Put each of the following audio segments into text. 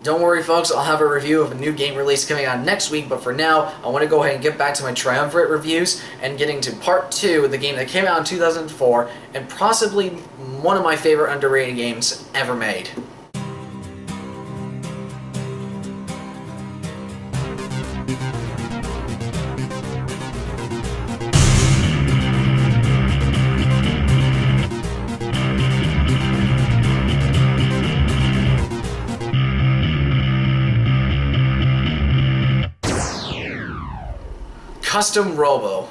Don't worry folks, I'll have a review of a new game release coming out next week, but for now, I want to go ahead and get back to my Triumvirate reviews and getting to part 2, the game that came out in 2004, and possibly one of my favorite underrated games ever made. Custom Robo.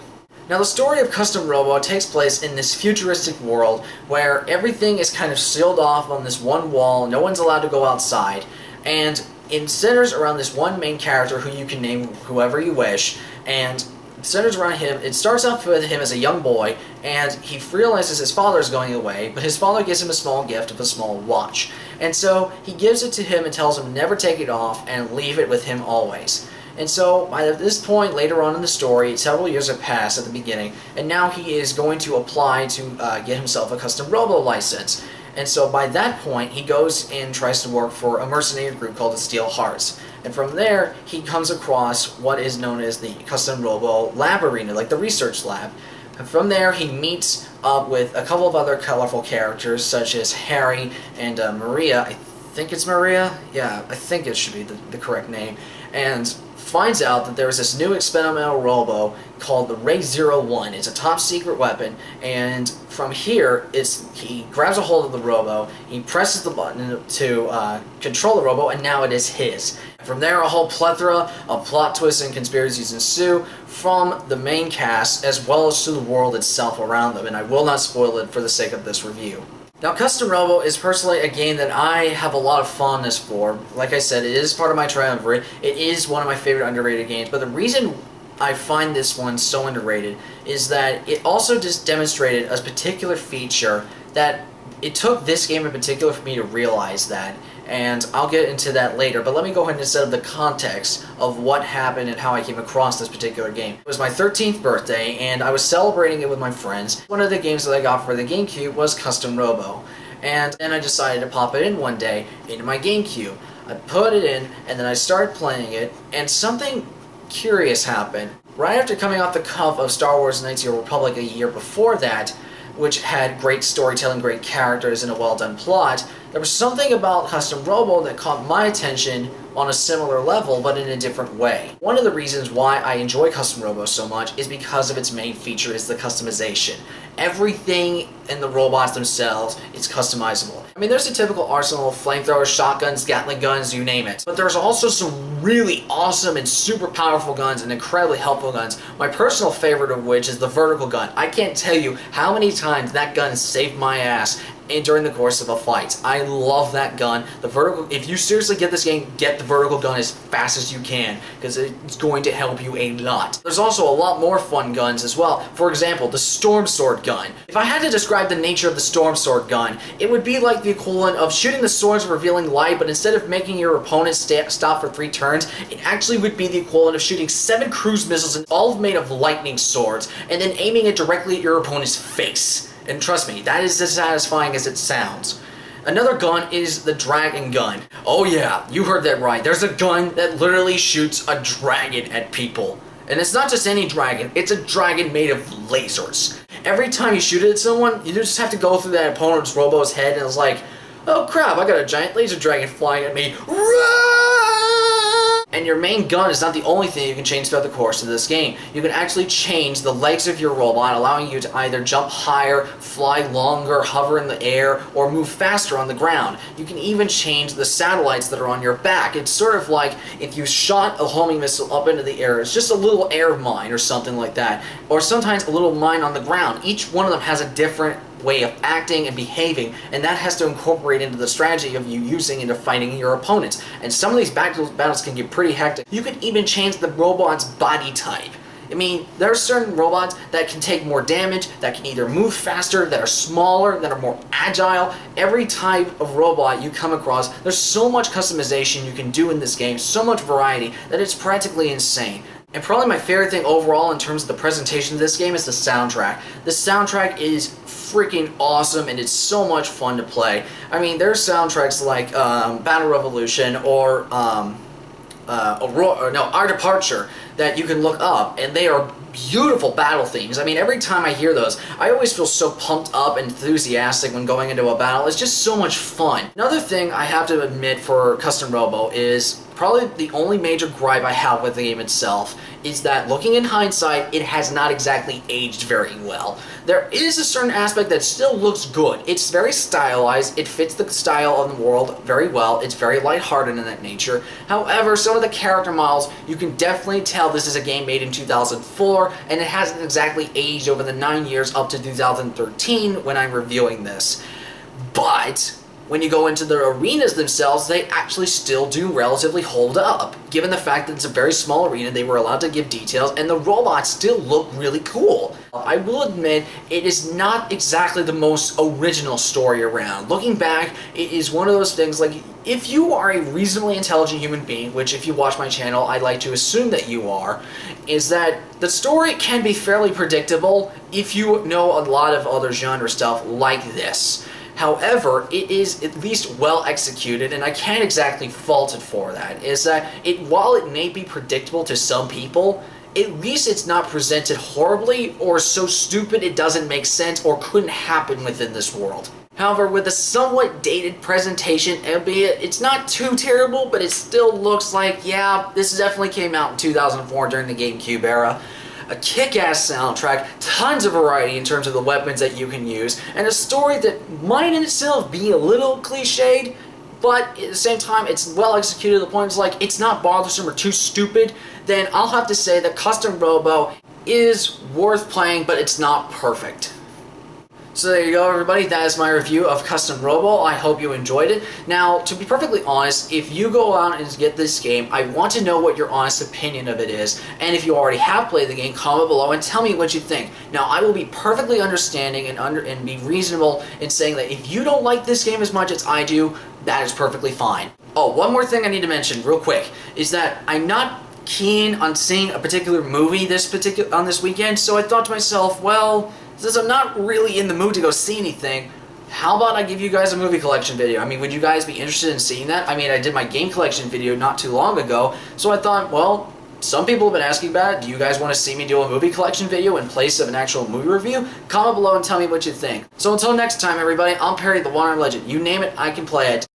Now the story of Custom Robo takes place in this futuristic world where everything is kind of sealed off on this one wall, no one's allowed to go outside, and it centers around this one main character who you can name whoever you wish, and it centers around him. It starts off with him as a young boy, and he realizes his father is going away, but his father gives him a small gift of a small watch. And so he gives it to him and tells him never take it off and leave it with him always. And so, by this point, later on in the story, several years have passed at the beginning, and now he is going to apply to get himself a Custom Robo license. And so, by that point, he goes and tries to work for a mercenary group called the Steel Hearts. And from there, he comes across what is known as the Custom Robo lab arena, like the research lab. And from there, he meets up with a couple of other colorful characters, such as Harry and Maria. I think it's Maria? Yeah, I think it should be the correct name. And finds out that there's this new experimental robo called the Ray 01. It's a top secret weapon, and from here, he grabs a hold of the robo, he presses the button to control the robo, and now it is his. From there, a whole plethora of plot twists and conspiracies ensue from the main cast, as well as to the world itself around them, and I will not spoil it for the sake of this review. Now, Custom Robo is personally a game that I have a lot of fondness for. Like I said, it is part of my Triumvirate. It is one of my favorite underrated games, but the reason I find this one so underrated is that it also just demonstrated a particular feature that it took this game in particular for me to realize that, and I'll get into that later, but let me go ahead and set up the context of what happened and how I came across this particular game. It was my 13th birthday, and I was celebrating it with my friends. One of the games that I got for the GameCube was Custom Robo, and then I decided to pop it in one day into my GameCube. I put it in, and then I started playing it, and something curious happened. Right after coming off the cuff of Star Wars Knights of the Old Republic a year before that, which had great storytelling, great characters, and a well-done plot, there was something about Custom Robo that caught my attention on a similar level, but in a different way. One of the reasons why I enjoy Custom Robo so much is because of its main feature is the customization. Everything in the robots themselves is customizable. I mean, there's a typical arsenal of flamethrowers, shotguns, Gatling guns, you name it. But there's also some really awesome and super powerful guns and incredibly helpful guns. My personal favorite of which is the vertical gun. I can't tell you how many times that gun saved my ass during the course of a fight. I love that gun. The vertical, if you seriously get this game, get the vertical gun as fast as you can, because it's going to help you a lot. There's also a lot more fun guns as well. For example, the Storm Sword gun. If I had to describe the nature of the Storm Sword gun, it would be like the equivalent of shooting the swords revealing light, but instead of making your opponent stop for 3 turns, it actually would be the equivalent of shooting 7 cruise missiles, all made of lightning swords, and then aiming it directly at your opponent's face. And trust me, that is as satisfying as it sounds. Another gun is the Dragon Gun. Oh yeah, you heard that right. There's a gun that literally shoots a dragon at people. And it's not just any dragon, it's a dragon made of lasers. Every time you shoot it at someone, you just have to go through that opponent's robo's head, and it's like, oh crap, I got a giant laser dragon flying at me. And your main gun is not the only thing you can change throughout the course of this game. You can actually change the legs of your robot, allowing you to either jump higher, fly longer, hover in the air, or move faster on the ground. You can even change the satellites that are on your back. It's sort of like if you shot a homing missile up into the air, it's just a little air mine or something like that. Or sometimes a little mine on the ground. Each one of them has a different way of acting and behaving, and that has to incorporate into the strategy of you using into fighting your opponents. And some of these battles can get pretty hectic. You can even change the robot's body type. I mean, there are certain robots that can take more damage, that can either move faster, that are smaller, that are more agile. Every type of robot you come across, there's so much customization you can do in this game, so much variety, that it's practically insane. And probably my favorite thing overall in terms of the presentation of this game is the soundtrack. The soundtrack is freaking awesome, and it's so much fun to play. I mean, there's soundtracks like Battle Revolution or Our Departure that you can look up, and they are beautiful battle themes. I mean, every time I hear those, I always feel so pumped up and enthusiastic when going into a battle. It's just so much fun. Another thing I have to admit for Custom Robo is probably the only major gripe I have with the game itself is that, looking in hindsight, it has not exactly aged very well. There is a certain aspect that still looks good. It's very stylized, it fits the style of the world very well, it's very lighthearted in that nature. However, some of the character models, you can definitely tell this is a game made in 2004, and it hasn't exactly aged over the 9 years up to 2013 when I'm reviewing this. But when you go into the arenas themselves, they actually still do relatively hold up. Given the fact that it's a very small arena, they were allowed to give details, and the robots still look really cool. I will admit, it is not exactly the most original story around. Looking back, it is one of those things, like, if you are a reasonably intelligent human being, which if you watch my channel, I'd like to assume that you are, is that the story can be fairly predictable if you know a lot of other genre stuff like this. However, it is at least well executed, and I can't exactly fault it for that. Is that while it may be predictable to some people, at least it's not presented horribly or so stupid it doesn't make sense or couldn't happen within this world. However, with a somewhat dated presentation, albeit it's not too terrible, but it still looks like, yeah, this definitely came out in 2004 during the GameCube era. A kick-ass soundtrack, tons of variety in terms of the weapons that you can use, and a story that might in itself be a little cliched, but at the same time it's well executed to the point it's like it's not bothersome or too stupid. Then I'll have to say that Custom Robo is worth playing, but it's not perfect. So there you go, everybody. That is my review of Custom Robo. I hope you enjoyed it. Now, to be perfectly honest, if you go out and get this game, I want to know what your honest opinion of it is. And if you already have played the game, comment below and tell me what you think. Now, I will be perfectly understanding and be reasonable in saying that if you don't like this game as much as I do, that is perfectly fine. Oh, one more thing I need to mention real quick is that I'm not keen on seeing a particular movie on this weekend, so I thought to myself, well, since I'm not really in the mood to go see anything, how about I give you guys a movie collection video? I mean, would you guys be interested in seeing that? I mean, I did my game collection video not too long ago, so I thought, well, some people have been asking about it. Do you guys want to see me do a movie collection video in place of an actual movie review? Comment below and tell me what you think. So until next time, everybody, I'm Perry, the One-Armed Legend. You name it, I can play it.